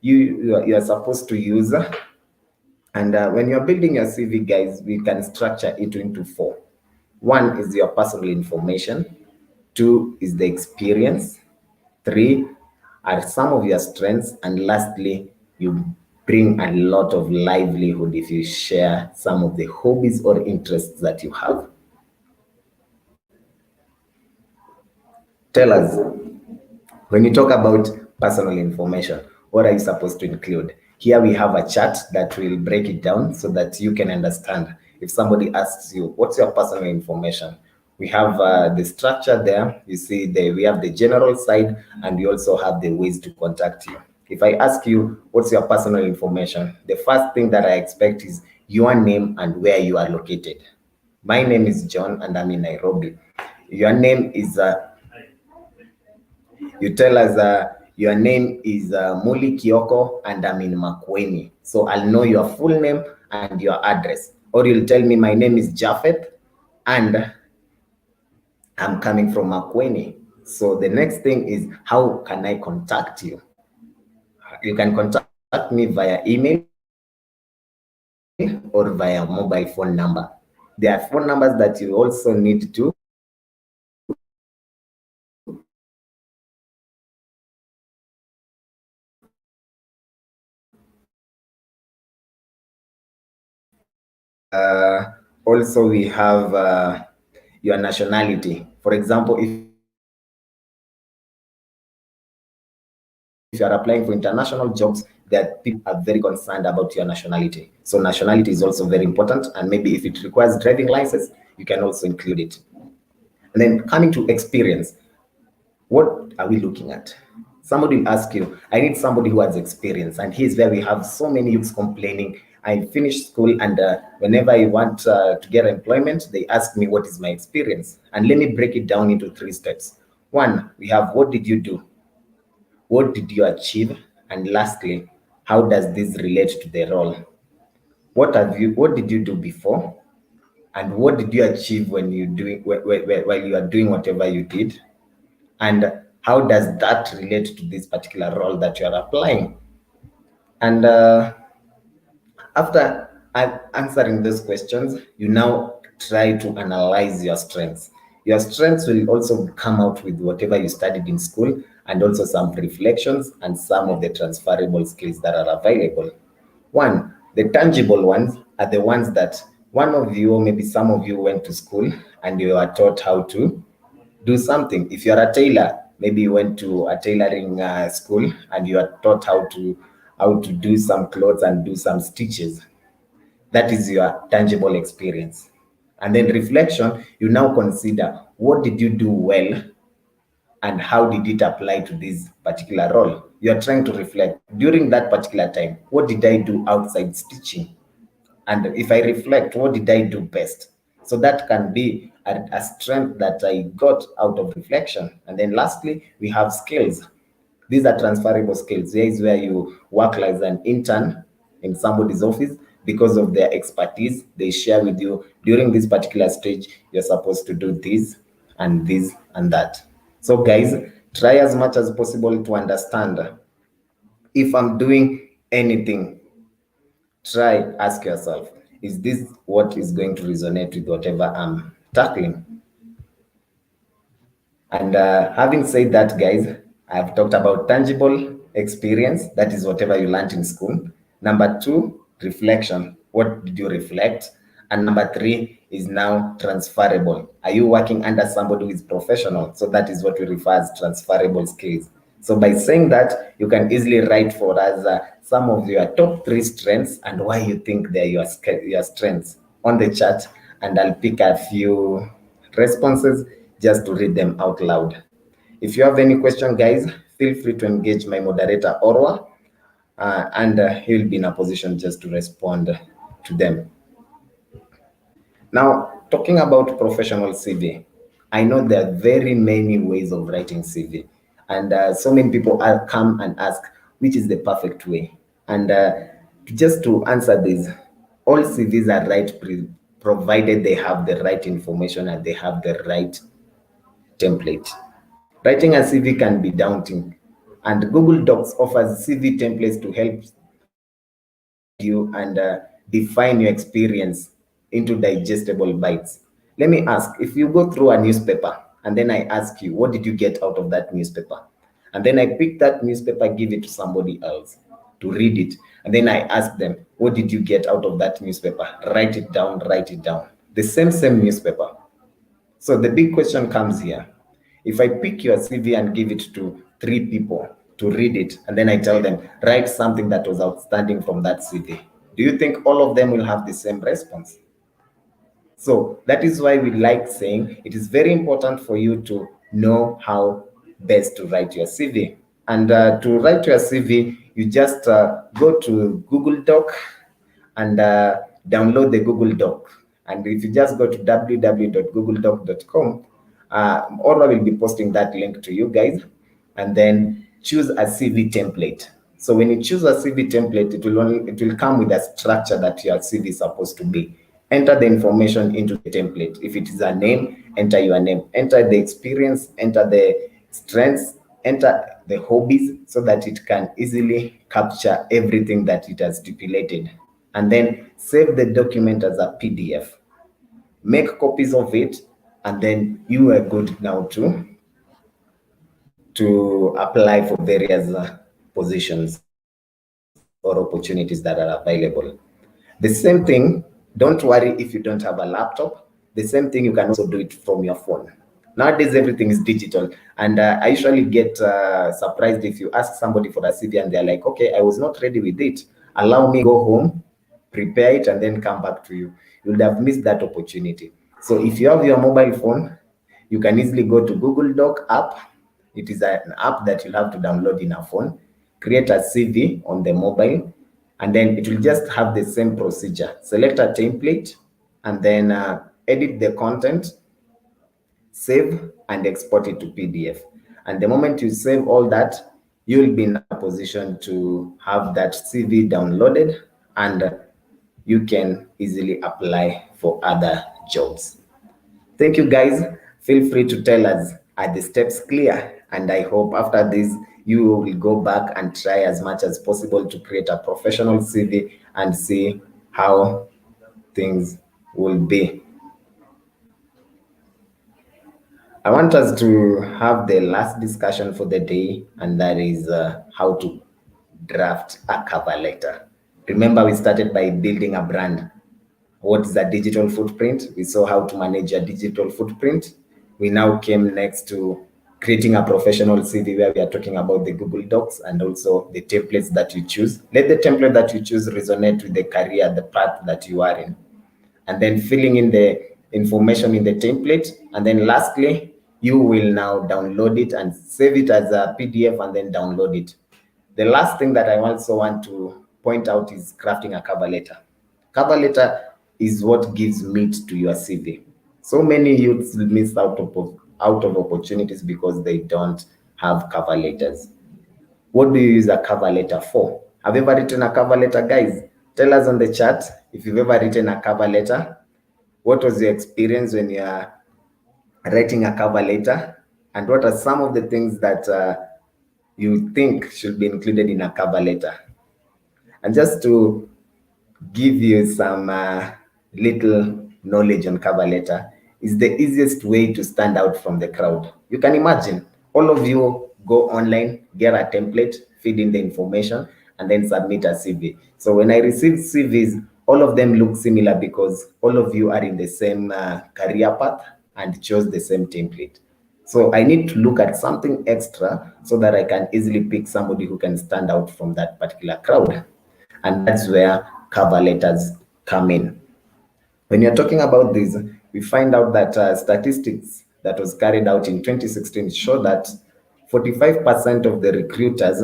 you are supposed to use. And when you're building your CV, guys, we can structure it into four. One is your personal information. Two is the experience. Three are some of your strengths. And lastly, you bring a lot of livelihood if you share some of the hobbies or interests that you have. Tell us, when you talk about personal information, what are you supposed to include? Here we have a chart that will break it down so that you can understand. If somebody asks you, what's your personal information? We have the structure there. You see, we have the general side, and we also have the ways to contact you. If I ask you, what's your personal information? The first thing that I expect is your name and where you are located. My name is John, and I'm in Nairobi. Your name is you tell us your name is Muli Kioko and I'm in Makueni. So I'll know your full name and your address. Or you'll tell me my name is Japheth and I'm coming from Makueni. So the next thing is, how can I contact you? You can contact me via email. or via mobile phone number. There are phone numbers that you also need to also we have your nationality. For example, if you are applying for international jobs, that people are very concerned about your nationality. So nationality is also very important, and maybe if it requires driving license, you can also include it. And then coming to experience, what are we looking at? Somebody will ask you, I need somebody who has experience. And here's where we have so many youths complaining. I finished school, and whenever I want to get employment, they ask me, what is my experience? And let me break it down into 3 steps. One, we have, what did you do? What did you achieve? And lastly, how does this relate to the role? What did you do before? And what did you achieve when you doing while you are doing whatever you did? And how does that relate to this particular role that you are applying? And after answering those questions, you now try to analyze your strengths. Your strengths will also come out with whatever you studied in school, and also some reflections and some of the transferable skills that are available. One, the tangible ones are the ones that one of you, or maybe some of you, went to school and you are taught how to do something. If you're a tailor, maybe you went to a tailoring school and you are taught how to do some clothes and do some stitches. That is your tangible experience. And then reflection, you now consider, what did you do well and how did it apply to this particular role? You are trying to reflect during that particular time, what did I do outside stitching? And if I reflect, what did I do best? So that can be a strength that I got out of reflection. And then lastly, we have skills. These are transferable skills. Here is where you work as an intern in somebody's office. Because of their expertise, they share with you, during this particular stage, you're supposed to do this and that. So guys, try as much as possible to understand, if I'm doing anything, try ask yourself, is this what is going to resonate with whatever I'm tackling? And having said that, guys, I've talked about tangible experience. That is whatever you learned in school. Number two, reflection. What did you reflect? And number three is now transferable. Are you working under somebody who is professional? So that is what we refer as transferable skills. So by saying that, you can easily write for us some of your top 3 strengths and why you think they're your strengths on the chat, and I'll pick a few responses just to read them out loud. If you have any question, guys, feel free to engage my moderator, Orwa, and he'll be in a position just to respond to them. Now, talking about professional CV, I know there are very many ways of writing CV, and so many people come and ask, which is the perfect way? And just to answer this, all CVs are right provided they have the right information and they have the right template. Writing a CV can be daunting, and Google Docs offers CV templates to help you and define your experience into digestible bites. Let me ask, if you go through a newspaper and then I ask you, what did you get out of that newspaper? And then I pick that newspaper, give it to somebody else to read it. And then I ask them, what did you get out of that newspaper? Write it down, write it down. The same newspaper. So the big question comes here. If I pick your CV and give it to 3 people to read it, and then I tell them, write something that was outstanding from that CV, do you think all of them will have the same response? So that is why we like saying it is very important for you to know how best to write your CV. And to write your CV, you just go to Google Doc and download the Google Doc. And if you just go to www.googledoc.com, Aura will be posting that link to you guys, and then choose a CV template. So when you choose a CV template, it will come with a structure that your CV is supposed to be. Enter the information into the template. If it is a name, enter your name. Enter the experience, enter the strengths, enter the hobbies, so that it can easily capture everything that it has stipulated. and then save the document as a PDF. Make copies of it, and then you are good now to apply for various positions or opportunities that are available. The same thing, don't worry if you don't have a laptop. The same thing, you can also do it from your phone. Nowadays, everything is digital. And I usually get surprised if you ask somebody for a CV and they're like, okay, I was not ready with it. Allow me go home, prepare it, and then come back to you. You would have missed that opportunity. So if you have your mobile phone, you can easily go to Google Doc app. It is an app that you'll have to download in a phone, create a CV on the mobile, and then it will just have the same procedure. Select a template, and then edit the content, save, and export it to PDF. And the moment you save all that, you'll be in a position to have that CV downloaded, and you can easily apply for other jobs. Thank you, guys. Feel free to tell us, are the steps clear? And I hope after this, you will go back and try as much as possible to create a professional CV and see how things will be. I want us to have the last discussion for the day, and that is how to draft a cover letter. Remember, we started by building a brand. What is a digital footprint? We saw how to manage a digital footprint. We now came next to creating a professional CV, where we are talking about the Google Docs and also the templates that you choose. Let the template that you choose resonate with the career, the path that you are in, and then filling in the information in the template. And then lastly, you will now download it and save it as a PDF and then download it. The last thing that I also want to point out is crafting a cover letter. Cover letter is what gives meat to your CV. So many youths miss out of opportunities because they don't have cover letters. What do you use a cover letter for? Have you ever written a cover letter, guys? Tell us on the chat if you've ever written a cover letter. What was your experience when you are writing a cover letter? And what are some of the things that you think should be included in a cover letter? And just to give you some little knowledge on cover letter, is the easiest way to stand out from the crowd. You can imagine all of you go online, get a template, feed in the information, and then submit a CV. So when I receive CVs, all of them look similar because all of you are in the same career path and chose the same template. So I need to look at something extra so that I can easily pick somebody who can stand out from that particular crowd. And that's where cover letters come in. When you're talking about this, we find out that statistics that was carried out in 2016 show that 45% of the recruiters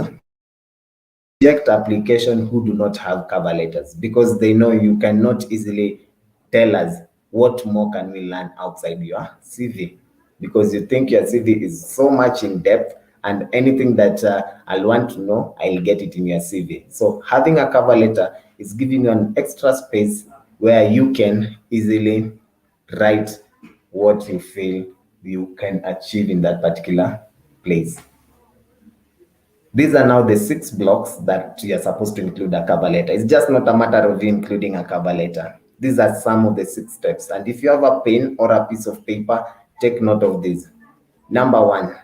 reject application who do not have cover letters because they know you cannot easily tell us what more can we learn outside your CV, because you think your CV is so much in depth and anything that I'll want to know, I'll get it in your CV. So having a cover letter is giving you an extra space where you can easily write what you feel you can achieve in that particular place. These are now the 6 blocks that you're supposed to include a cover letter. It's just not a matter of you including a cover letter. These are some of the 6 steps. And if you have a pen or a piece of paper, take note of this. Number 1,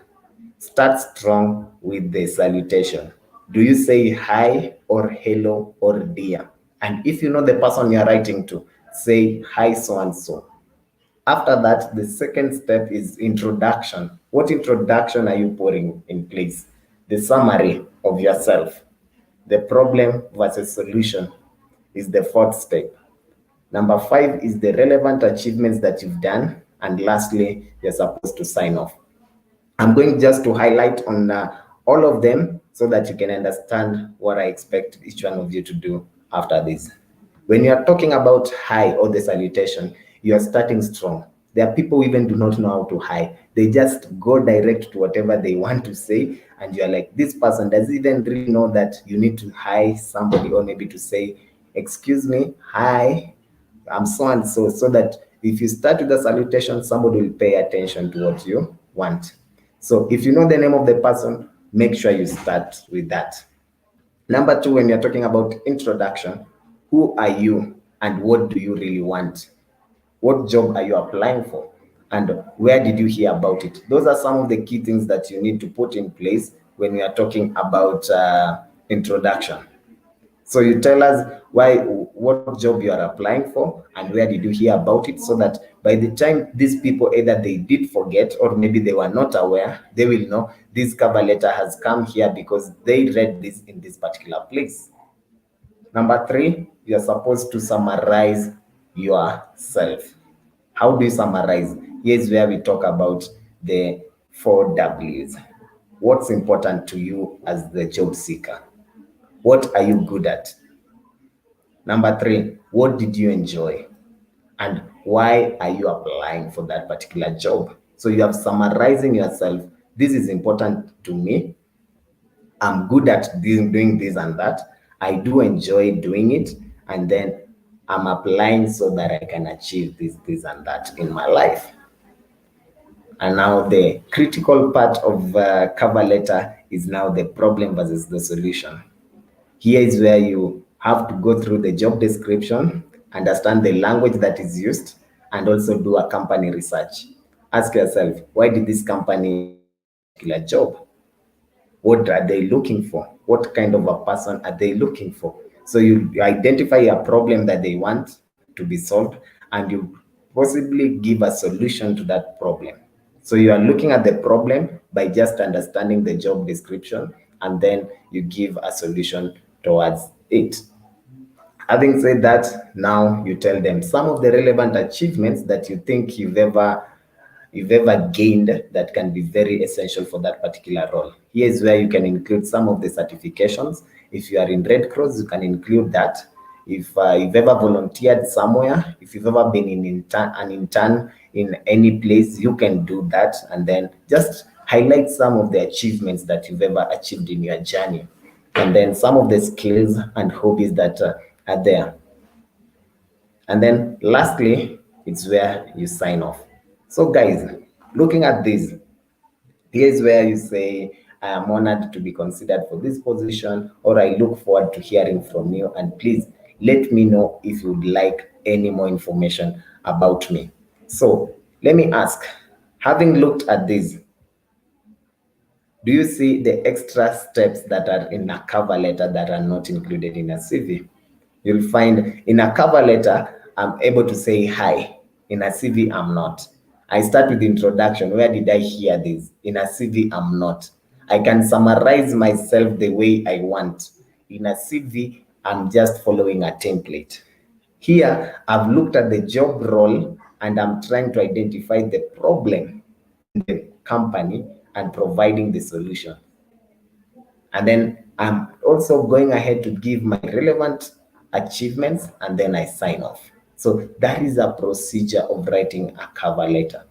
start strong with the salutation. Do you say hi or hello or dear? And if you know the person you're writing to, say hi so and so. After that, the second step is introduction. What introduction are you putting in place? The summary of yourself. The problem versus solution is the fourth step. Number 5 is the relevant achievements that you've done. And lastly, you're supposed to sign off. I'm going just to highlight on all of them so that you can understand what I expect each one of you to do after this. When you are talking about hi or the salutation, you are starting strong. There are people who even do not know how to hi. They just go direct to whatever they want to say, and you're like, this person does even really know that you need to hi somebody, or maybe to say, excuse me, hi, I'm so and so, so that if you start with a salutation, somebody will pay attention to what you want. So if you know the name of the person, make sure you start with that. Number 2, when you're talking about introduction, Who are you and what do you really want? What job are you applying for? And where did you hear about it? Those are some of the key things that you need to put in place when we are talking about introduction. So you tell us what job you are applying for, and where did you hear about it, so that by the time these people, either they did forget or maybe they were not aware, they will know this cover letter has come here because they read this in this particular place. Number three, you're supposed to summarize yourself. How do you summarize? Here's where we talk about the 4 W's. What's important to you as the job seeker? What are you good at? Number three, what did you enjoy? And why are you applying for that particular job? So you have summarizing yourself. This is important to me. I'm good at doing this and that. I do enjoy doing it. And then I'm applying so that I can achieve this, and that in my life. And now the critical part of cover letter is now the problem versus the solution. Here is where you have to go through the job description, understand the language that is used, and also do a company research. Ask yourself, why did this company need this particular job? What are they looking for? What kind of a person are they looking for? So you identify a problem that they want to be solved, and you possibly give a solution to that problem. So you are looking at the problem by just understanding the job description, and then you give a solution towards it. Having said that, now you tell them some of the relevant achievements that you think you've ever gained that can be very essential for that particular role. Here's where you can include some of the certifications. If you are in Red Cross, you can include that. If you've ever volunteered somewhere, if you've ever been an intern in any place, you can do that, and then just highlight some of the achievements that you've ever achieved in your journey, and then some of the skills and hobbies that are there. And then lastly, it's where you sign off. So guys, looking at this, here's where you say, I am honored to be considered for this position, or I look forward to hearing from you. And please let me know if you'd like any more information about me. So let me ask, having looked at this, do you see the extra steps that are in a cover letter that are not included in a CV? You'll find in a cover letter, I'm able to say hi. In a CV, I'm not. I start with the introduction. Where did I hear this? In a CV, I'm not. I can summarize myself the way I want. In a CV, I'm just following a template. Here, I've looked at the job role and I'm trying to identify the problem in the company and providing the solution. And then I'm also going ahead to give my relevant achievements, and then I sign off. So that is a procedure of writing a cover letter.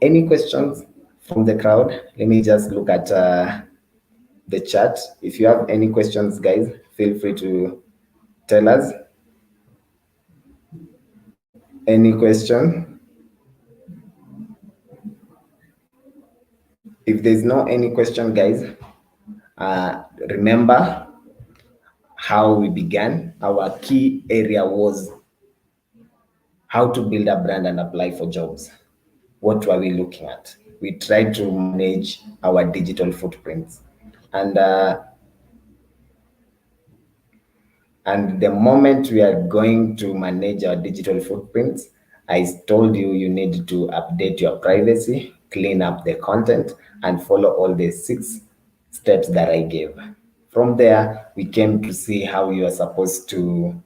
Any questions from the crowd? Let me just look at the chat. If you have any questions, guys, feel free to tell us. Any question? If there's no any question, guys, remember how we began. Our key area was how to build a brand and apply for jobs. What were we looking at? We tried to manage our digital footprints. And the moment we are going to manage our digital footprints, I told you you need to update your privacy, clean up the content, and follow all the 6 steps that I gave. From there, we came to see how you are supposed to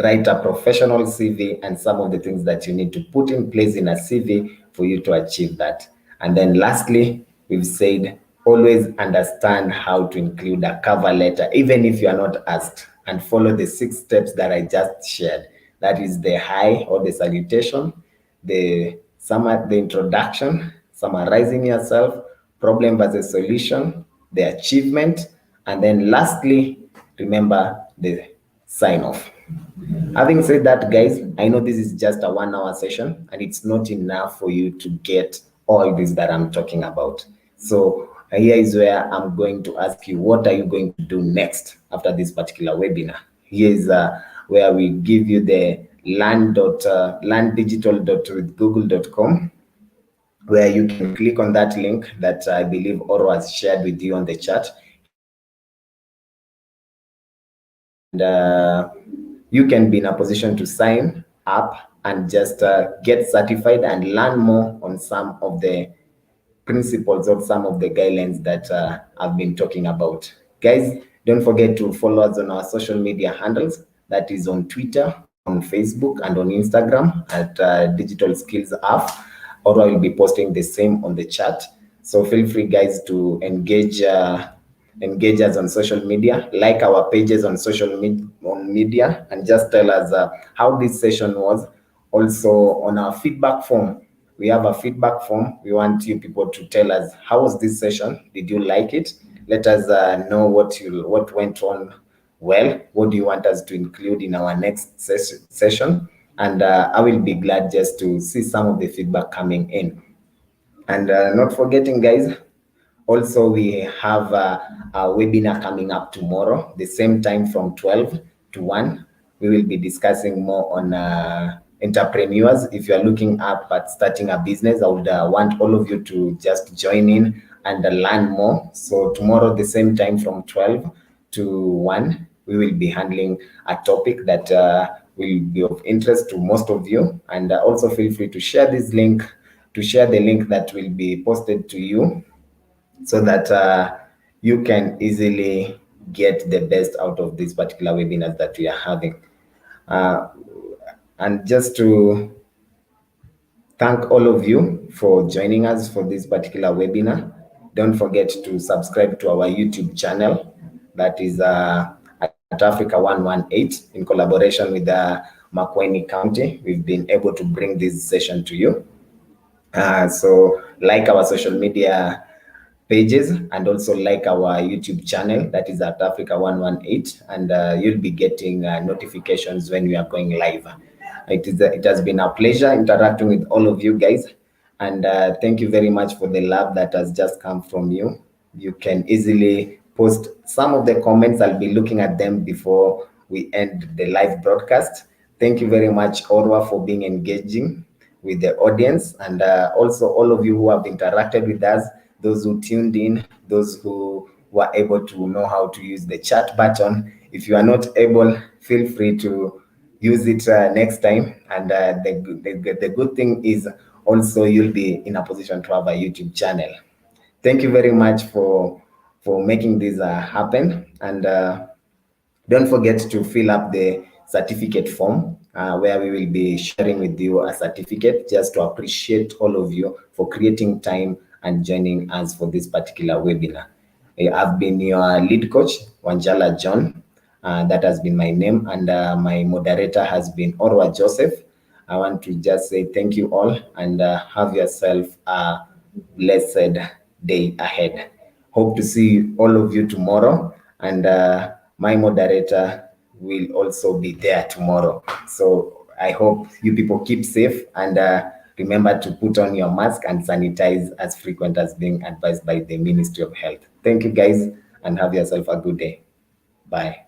write a professional CV and some of the things that you need to put in place in a CV for you to achieve that. And then lastly, we've said always understand how to include a cover letter, even if you are not asked, and follow the 6 steps that I just shared. That is the hi or the salutation, the introduction, summarizing yourself, problem versus solution, the achievement, and then lastly, remember the sign off. Having said that, guys, I know this is just a 1 hour session and it's not enough for you to get all this that I'm talking about. So Here is where I'm going to ask you, what are you going to do next after this particular webinar? Here is where we give you the learndigital.withgoogle.com, where you can click on that link that I believe Oro has shared with you on the chat. And you can be in a position to sign up and just get certified and learn more on some of the principles or some of the guidelines that I've been talking about. Guys, don't forget to follow us on our social media handles. That is on Twitter, on Facebook, and on Instagram at Digital Skills App. Or I will be posting the same on the chat. So feel free, guys, to engage us on social media, like our pages on media, and just tell us how this session was. Also, on our feedback form, we have a feedback form. We want you people to tell us, how was this session? Did you like it? Let us know what went on well. What do you want us to include in our next session? And I will be glad just to see some of the feedback coming in. And not forgetting, guys, also we have a webinar coming up tomorrow, the same time from 12 to 1. We will be discussing more on entrepreneurs. If you are looking up at starting a business, I would want all of you to just join in and learn more. So tomorrow, the same time from 12 to 1, we will be handling a topic that will be of interest to most of you. And also feel free to share this link, to share the link that will be posted to you, so that you can easily get the best out of these particular webinars that we are having. And just to thank all of you for joining us for this particular webinar. Don't forget to subscribe to our YouTube channel. That is at Africa118, in collaboration with Makueni County. We've been able to bring this session to you. So like our social media pages, and also like our YouTube channel, that is at Africa118, and you'll be getting notifications when we are going live. It has been a pleasure interacting with all of you guys, and thank you very much for the love that has just come from you. You can easily post some of the comments. I'll be looking at them before we end the live broadcast. Thank you very much, Orwa, for being engaging with the audience, and also all of you who have interacted with us, those who tuned in, those who were able to know how to use the chat button. If you are not able, feel free to use it next time. And the good thing is also you'll be in a position to have a YouTube channel. Thank you very much for making this happen. And don't forget to fill up the certificate form, where we will be sharing with you a certificate, just to appreciate all of you for creating time and joining us for this particular webinar. I've been your lead coach, Wanjala John. That has been my name, and my moderator has been Orwa Joseph. I want to just say thank you all, and have yourself a blessed day ahead. Hope to see all of you tomorrow, and my moderator will also be there tomorrow. So I hope you people keep safe, and remember to put on your mask and sanitize as frequent as being advised by the Ministry of Health. Thank you, guys, and have yourself a good day. Bye.